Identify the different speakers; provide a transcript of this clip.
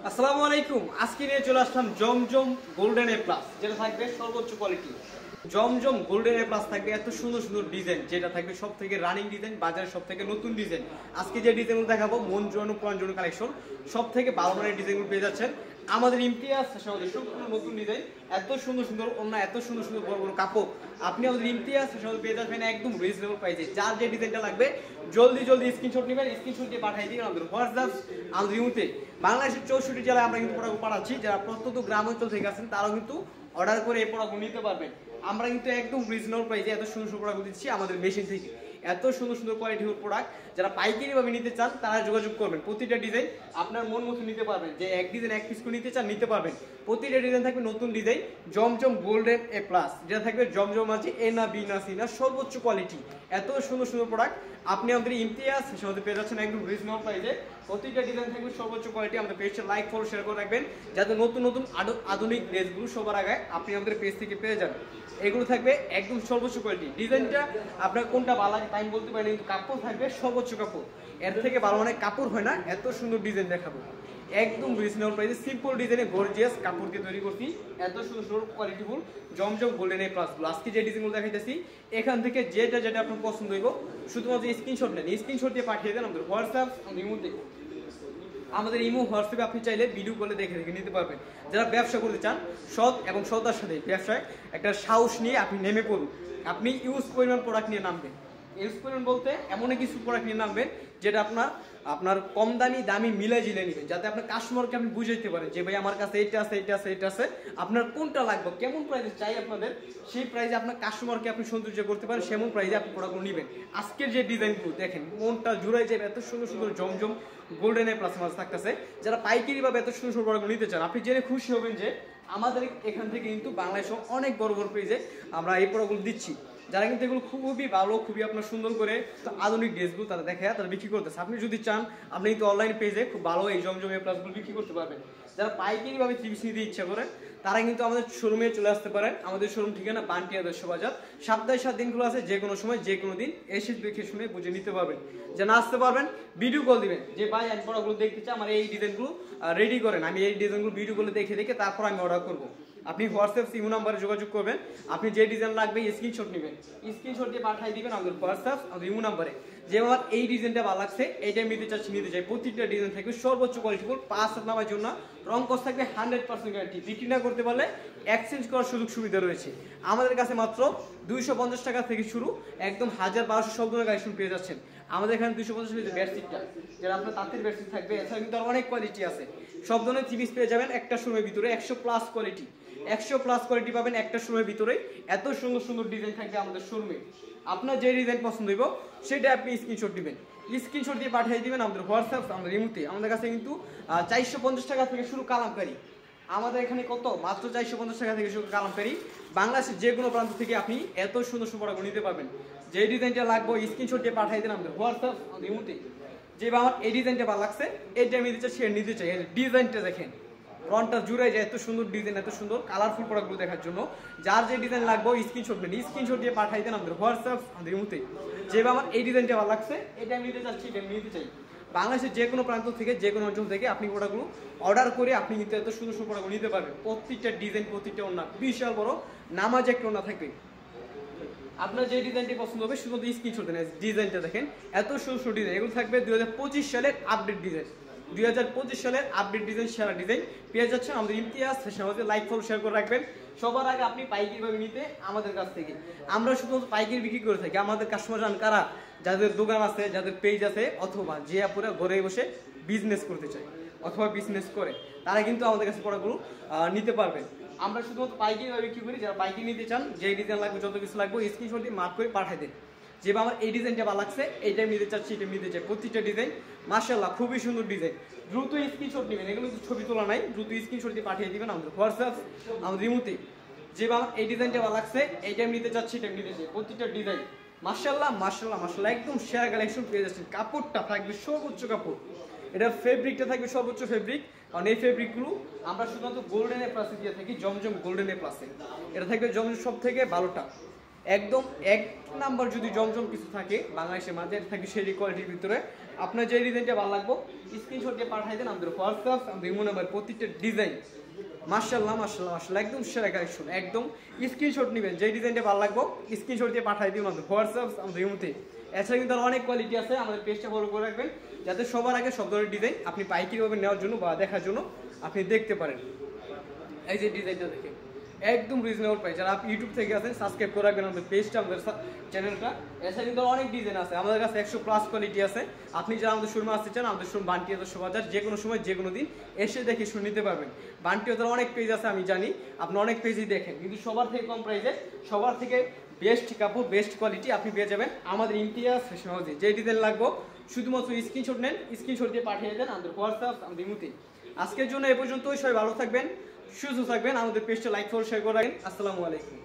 Speaker 1: আসসালামু আলাইকুম। আজকে নিয়ে চলে আসলাম জমজম গোল্ডেন এ প্লাস, যেটা থাকবে সর্বোচ্চ quality. Zamzam golden A plus থাকবে এত সুন্দর সুন্দর ডিজাইন, যেটা থাকবে সব থেকে রানিং ডিজাইন, বাজারের সব থেকে নতুন ডিজাইন। আজকে যে ডিজাইনগুলো দেখাবো মন জোয়ানো প্রাণ জোয়ানো কালেকশন, সব থেকে ভালো মানের ডিজাইনগুলো পেয়ে যাচ্ছেন আমাদের ইমতিয়াজ ফ্যাশনের সম্পূর্ণ নতুন ডিজাইন। এত সুন্দর সুন্দর ওড়না, এত সুন্দর সুন্দর বড় বড় কাপড় আপনি আমাদের ইমতিয়াজ ফ্যাশন পেয়ে যাচ্ছেন একদম রিজনেবল প্রাইসে। যার যে ডিজাইনটা লাগবে জলদি জলদি স্ক্রিনশট নেবেন, স্ক্রিনশট দিয়ে পাঠিয়ে দিবেন আমাদের হোয়াটসঅ্যাপ আমাদের ইমুতে। বাংলাদেশের 64 জেলায় আমরা কিন্তু প্রোডাক্ট পাঠাচ্ছি। যারা প্রত্যন্ত গ্রাম অঞ্চল থেকে আছেন তারাও কিন্তু অর্ডার করে এই প্রোডাক্ট নিতে পারবেন। আমরা কিন্তু একদম রিজনেবল প্রাইসে এত সুন্দর সুন্দর প্রোডাক্ট দিচ্ছি আমাদের মেশিন থেকে। এত সুন্দর সুন্দর কোয়ালিটির প্রোডাক্ট যারা পাইকারি ভাবে নিতে চান তারা যোগাযোগ করবেন। প্রতিটা ডিজাইন আপনার মন মতো নিতে পারবেন, যে এক ডিজাইন এক পিস করে নিতে চান নিতে পারবেন। প্রতিটা ডিজাইন থাকবে নতুন design, Zamzam golden A plus, যেটা থাকবে জমজম আছে এ না বি না সি না, সর্বোচ্চ কোয়ালিটি। এত সুন্দর সুন্দর প্রোডাক্ট আপনি আমাদের ইমতিয়াজ ফ্যাশনে পেয়ে যাচ্ছেন একদম রিজনেবল প্রাইসে। প্রতিটা ডিজাইন থাকবে সর্বোচ্চ কোয়ালিটি। আমাদের পেজটা লাইক ফলো শেয়ার করে রাখবেন, যাতে নতুন নতুন আধুনিক ড্রেসগুলো সবার আগে আপনি আমাদের পেজ থেকে পেয়ে যাবেন। এগুলো থাকবে একদম সর্বোচ্চ কোয়ালিটি। ডিজাইনটা আপনার কোনটা ভালো লাগে তাই বলতে পারেন, কিন্তু কাপড় থাকবে সর্বোচ্চ কাপড়। এর থেকে ভালো মানে কাপড় হয় না। এত সুন্দর ডিজাইন দেখাবো একদম রিজনেবল প্রাইসে, সিম্পল ডিজাইনে গর্জিয়াস কাপড় দিয়ে তৈরি করছি। এত সুন্দর সুন্দর কোয়ালিটিফুল জমজম গোল্ডেন এ প্লাসগুলো আজকে যে ডিজাইনগুলো দেখাইতেছি, এখান থেকে যেটা যেটা আপনার পছন্দ হইব শুধুমাত্র স্ক্রিনশট নেন, স্ক্রিনশট দিয়ে পাঠিয়ে দেন আমাদের হোয়াটসঅ্যাপ ইমোতে। আমাদের ইমো হোয়াটসঅ্যাপে আপনি চাইলে ভিডিও কলে দেখে দেখে নিতে পারবেন। যারা ব্যবসা করতে চান সৎ এবং সততার সাথে ব্যবসায় একটা সাহস নিয়ে আপনি নেমে পড়ুন। আপনি ইউজ পরিমাণ প্রোডাক্ট নিয়ে নামবেন। ইউজ পরিমাণ বলতে এমন কিছু প্রোডাক্ট নিয়ে নামবেন যেটা আপনার কম দামি মিলাই জিলে নেবেন, যাতে আপনার কাস্টমারকে আপনি বুঝাইতে পারেন যে ভাই আমার কাছে এটা আছে এটা আছে এটা আছে, আপনার কোনটা লাগবে, কেমন প্রাইসে চাই আপনাদের, সেই প্রাইসে আপনার কাস্টমারকে আপনি সৌন্দর্য করতে পারেন, সেমন প্রাইসে আপনি প্রোডাক্টগুলো নেবেন। আজকের যে ডিজাইনগুলো দেখেন মনটা জুড়াই যাবে। এত সুন্দর সুন্দর জমজম গোল্ডেন এ প্লাস মাছ থাকতেছে। যারা পাইকারি ভাবে এত সুন্দর সুন্দর প্রোডাক্ট নিতে চান আপনি জেনে খুশি হবেন যে আমাদের এখান থেকে কিন্তু বাংলাদেশে অনেক বড় বড় পেজে আমরা এই প্রোডাক্টগুলো দিচ্ছি। যারা কিন্তু এগুলো খুবই ভালো, খুবই আপনার সুন্দর করে আধুনিক ড্রেসগুলো তারা দেখে তারা বিক্রি করতেছে। আপনি যদি চান আপনি কিন্তু অনলাইন পেজে খুব ভালো এই জমজম এ প্লাসগুলো বিক্রি করতে পারবেন। যারা পাইকারি ভাবে থ্রি পিস নিতে ইচ্ছা করেন তারা কিন্তু আমাদের শোরুমে চলে আসতে পারেন। আমাদের শোরুম ঠিকানা বান্টি আদর্শ বাজার, সপ্তাহে 7 দিনগুলো আছে, যে কোনো সময় যে কোনো দিন এসে দেখে শুনে বুঝে নিতে পারবেন। যে না আসতে পারবেন ভিডিও কল দিবেন, যে ভাই আমি প্রোডাক্টগুলো দেখতে চাই, আমার এই ডিজাইনগুলো রেডি করেন, আমি এই ডিজাইনগুলো ভিডিও কলে দেখে দেখে তারপর আমি অর্ডার করবো। আপনি হোয়াটসঅ্যাপ ইমো নাম্বারে যোগাযোগ করবেন, আপনি যে ডিজাইন লাগবে স্ক্রিনশট নেবেন, স্ক্রিনশট দিয়ে পাঠিয়ে দিবেন আমাদের হোয়াটসঅ্যাপ আমাদের ইমো নাম্বারে, যে আমার এই ডিজাইনটা ভালো লাগছে, এইটা নিতে চাচ্ছি নিতে চাই। প্রতিটা ডিজাইন থাকবে সর্বোচ্চ কোয়ালিটিফুল, 5 হাত নামার জন্য রং কস থাকবে 100% গ্যারান্টি। বিক্রি না করতে পারলে এক্সচেঞ্জ করার সুযোগ সুবিধা রয়েছে। আমাদের কাছে মাত্র 250 টাকা থেকে শুরু, একদম 1000-1200 সব ধরনের কালেকশন পেয়ে যাচ্ছেন। আমাদের এখানে 250 টাকা বেডশিটটা, যেটা আপনার তাঁতের বেডশিট থাকবে। এছাড়া কিন্তু আর অনেক কোয়ালিটি আছে, সব ধরনের থ্রি পিস পেয়ে যাবেন একটা শোরুমের ভিতরে। 100+ কোয়ালিটি, 100+ কোয়ালিটি পাবেন একটা শোরুমের ভিতরে। এত সুন্দর সুন্দর ডিজাইন থাকবে আমাদের শোরুমে। আপনার যে ডিজাইন পছন্দ হইব সেটা আপনি স্ক্রিনশট দিবেন, স্ক্রিনশট দিয়ে পাঠিয়ে দিবেন আমাদের হোয়াটসঅ্যাপ আমাদের ইমোতে। আমাদের কাছে কিন্তু 450 টাকা থেকে শুরু কালামকারী। আমাদের এখানে কত মাত্র 450 টাকা থেকে শুরু কালামকারী। বাংলাদেশের যে কোনো প্রান্ত থেকে আপনি এত সুন্দর সুন্দর প্রোডাক্ট নিতে পারবেন। যে ডিজাইনটা লাগবে স্ক্রিনশট দিয়ে পাঠিয়ে দেন আমাদের হোয়াটসঅ্যাপ আমাদের ইমোতে। যে আমার এই ডিজাইনটা ভালো লাগছে, এইটা আমি নিতে চাই, সে নিতে চাই। ডিজাইনটা দেখেন ফ্রন্টটা জুড়ে যায়, এত সুন্দর ডিজাইন, এত সুন্দর কালারফুল প্রোডাক্টগুলো দেখার জন্য যার যে ডিজাইন লাগবে স্ক্রিনশট নেন, স্ক্রিনশট দিয়ে পাঠিয়ে দেন আমাদের হোয়াটসঅ্যাপ আমাদের ইমোতে। যে আমার এই ডিজাইনটা ভালো লাগছে, এটা আমি নিতে চাচ্ছি, এটা আমি নিতে চাই। বাংলাদেশের যে কোনো প্রান্ত থেকে যে কোনো অঞ্চল থেকে আপনি প্রোডাক্টগুলো অর্ডার করে আপনি কিন্তু এত সুন্দর সুন্দর প্রোডাক্টগুলো নিতে পারবেন। প্রত্যেকটা ডিজাইন, প্রত্যেকটা ওড়না বিশাল বড় নামাজ একটা ওড়না থাকবে। আপনার যে ডিজাইনটি পছন্দ হবে শুধু স্ক্রিনশট দেন। ডিজাইনটা দেখেন এত সুন্দর সুন্দর ডিজাইন, এগুলো থাকবে 2025 সালের আপডেট ডিজাইন। 2025 সালের আপডেট ডিজাইন, সেরা ডিজাইন পেয়ে যাচ্ছেন আমাদের ইমতিয়াজ ফ্যাশন হাউসে। লাইক ফলো শেয়ার করে রাখবেন। সবার আগে আপনি পাইকারি ভাবে নিতে আমাদের কাছ থেকে। আমরা শুধুমাত্র পাইকারি বিক্রি করে থাকি। আমাদের কাস্টমার জান কারা, যাদের দোকান আছে, যাদের পেজ আছে, অথবা যে আপুরা ঘরে বসে বিজনেস করতে চায় অথবা বিজনেস করে, তারা কিন্তু আমাদের কাছে প্রোডাক্টগুলো নিতে পারবেন। আমরা শুধুমাত্র পাইকারি ভাবে বিক্রি করি। যারা পাইকারি নিতে চান, যে ডিজাইন লাগবে যত কিছু লাগবে স্ক্রিনশট দিয়ে মার্ক করে পাঠিয়ে দেন। যে আমার এই ডিজাইনটা ভালো লাগছে, এইটা নিতে চাচ্ছি, এটা নিতে চাই। প্রতিটা ডিজাইন মাশাআল্লাহ খুবই সুন্দর ডিজাইন। দ্রুত স্ক্রিনশট নেবেন, এগুলো ছবি তোলা নাই, দ্রুত স্ক্রিনশট দিয়ে পাঠিয়ে দিবেন আমাদের হোয়াটসঅ্যাপ আমাদের ইমোতে। যে আমার এই ডিজাইনটা ভালো লাগছে, এইটা নিতে চাচ্ছি, এটা নিতে চাই। প্রতিটা ডিজাইন মাশাআল্লাহ মাশাআল্লাহ মাশাআল্লাহ একদম সেরা কালেকশন পেয়ে যাচ্ছেন। কাপড়টা থাকবে সর্বোচ্চ কাপড়, এটা ফেব্রিকটা থাকবে সর্বোচ্চ ফেব্রিক। কারণ এই ফেব্রিকগুলো আমরা শুধুমাত্র গোল্ডেন এ প্লাসে দিয়ে থাকি, জমজম গোল্ডেন এ প্লাসে। এটা থাকবে জমজম সব থেকে ভালোটা। একদম এক নাম্বার যদি জমজম কিছু থাকে বাংলাদেশের মাঝে থাকে সেই কোয়ালিটির ভিতরে আপনার যে ডিজাইনটা ভালো লাগবে স্ক্রিনশট দিয়ে পাঠাই দেন আমাদের হোয়াটসঅ্যাপ আমাদের ইমো নাম্বার প্রত্যেকটা ডিজাইন মাশাআল্লাহ মাশাআল্লাহ মাশাআল্লাহ একদম সেরা কালেকশন একদম স্ক্রিনশট নেবেন যে ডিজাইনটা ভালো লাগবে স্ক্রিনশট দিয়ে পাঠাই দিন আমাদের হোয়াটসঅ্যাপ আমাদের ইমোতে। এছাড়া কিন্তু অনেক কোয়ালিটি আছে আমাদের পেজটা ফলো করে রাখবেন যাতে সবার আগে সব ধরনের ডিজাইন আপনি পাইকারিভাবে নেওয়ার জন্য বা দেখার জন্য আপনি দেখতে পারেন। এই যে ডিজাইনটা দেখেন একদম রিজনেবল প্রাইস। যারা আপনি ইউটিউব থেকে আছেন সাবস্ক্রাইব করে রাখবেন আমাদের পেজটা আমাদের চ্যানেলটা। এছাড়া কিন্তু অনেক ডিজাইন আছে আমাদের কাছে 100+ কোয়ালিটি আছে। আপনি যারা আমাদের শোরুমে আসতে চান আমাদের শোরুম বান্টি আদর্শ বাজার, যে কোনো সময় যে কোনো দিন এসে দেখে শুনে নিতে পারবেন। বান্টি আদর্শ অনেক পেজ আছে আমি জানি, আপনি অনেক পেজই দেখেন, কিন্তু সবার থেকে কম প্রাইসে সবার থেকে বেস্ট কাপড় বেস্ট কোয়ালিটি আপনি পেয়ে যাবেন আমাদের ইমতিয়াজ ফ্যাশন হাউসে। যে ডিজাইন লাগবে শুধুমাত্র স্ক্রিনশট নেন, স্ক্রিনশট দিয়ে পাঠিয়ে দেন আমাদের হোয়াটসঅ্যাপ আমাদের ইমোতে। আজকের জন্য এ পর্যন্তই, সবাই ভালো থাকবেন সুস্থ থাকবেন, আমাদের পেজটা লাইক ফলো শেয়ার করে রাখেন। আসসালামু আলাইকুম।